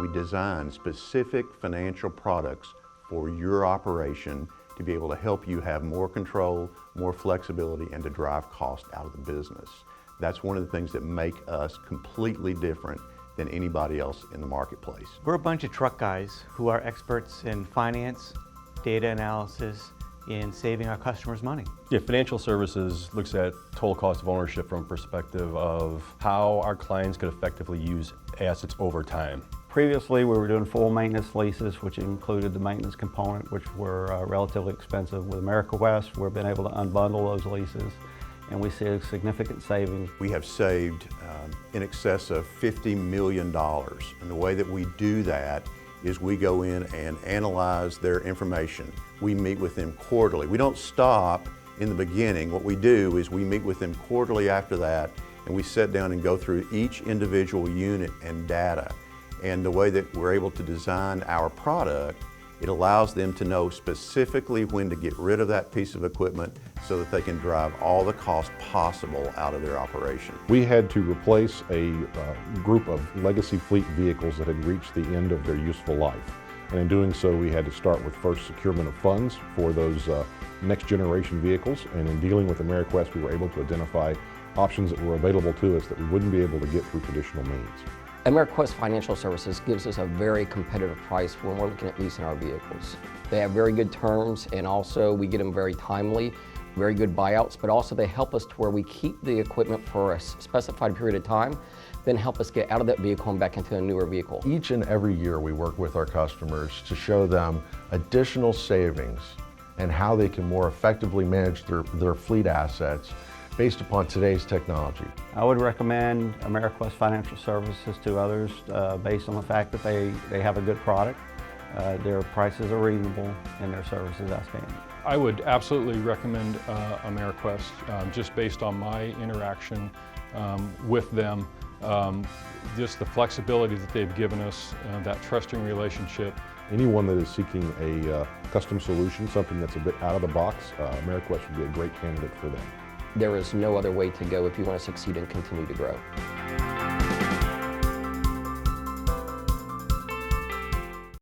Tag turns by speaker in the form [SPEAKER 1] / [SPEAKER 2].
[SPEAKER 1] We design specific financial products for your operation to be able to help you have more control, more flexibility, and to drive cost out of the business. That's one of the things that make us completely different than anybody else in the marketplace.
[SPEAKER 2] We're a bunch of truck guys who are experts in finance, data analysis, in saving our customers money.
[SPEAKER 3] Yeah, financial services looks at total cost of ownership from a perspective of how our clients could effectively use assets over time.
[SPEAKER 4] Previously, we were doing full maintenance leases, which included the maintenance component, which were relatively expensive. With AmericaWest, we've been able to unbundle those leases, and we see a significant savings.
[SPEAKER 1] We have saved in excess of $50 million. And the way that we do that is we go in and analyze their information. We meet with them quarterly. We don't stop in the beginning. What we do is we meet with them quarterly after that, and we sit down and go through each individual unit and data. And the way that we're able to design our product, it allows them to know specifically when to get rid of that piece of equipment so that they can drive all the cost possible out of their operation.
[SPEAKER 5] We had to replace a group of legacy fleet vehicles that had reached the end of their useful life. And in doing so, we had to start with first securement of funds for those next generation vehicles. And in dealing with AmeriQuest, we were able to identify options that were available to us that we wouldn't be able to get through traditional means.
[SPEAKER 6] AmeriQuest Financial Services gives us a very competitive price when we're looking at leasing our vehicles. They have very good terms, and also we get them very timely, very good buyouts, but also they help us to where we keep the equipment for a specified period of time, then help us get out of that vehicle and back into a newer vehicle.
[SPEAKER 7] Each and every year we work with our customers to show them additional savings and how they can more effectively manage their fleet assets based upon today's technology.
[SPEAKER 4] I would recommend AmeriQuest Financial Services to others based on the fact that they have a good product, their prices are reasonable, and their service is outstanding.
[SPEAKER 8] I would absolutely recommend AmeriQuest just based on my interaction with them. Just the flexibility that they've given us, that trusting relationship.
[SPEAKER 5] Anyone that is seeking a custom solution, something that's a bit out of the box, AmeriQuest would be a great candidate for them.
[SPEAKER 6] There is no other way to go if you want to succeed and continue to grow.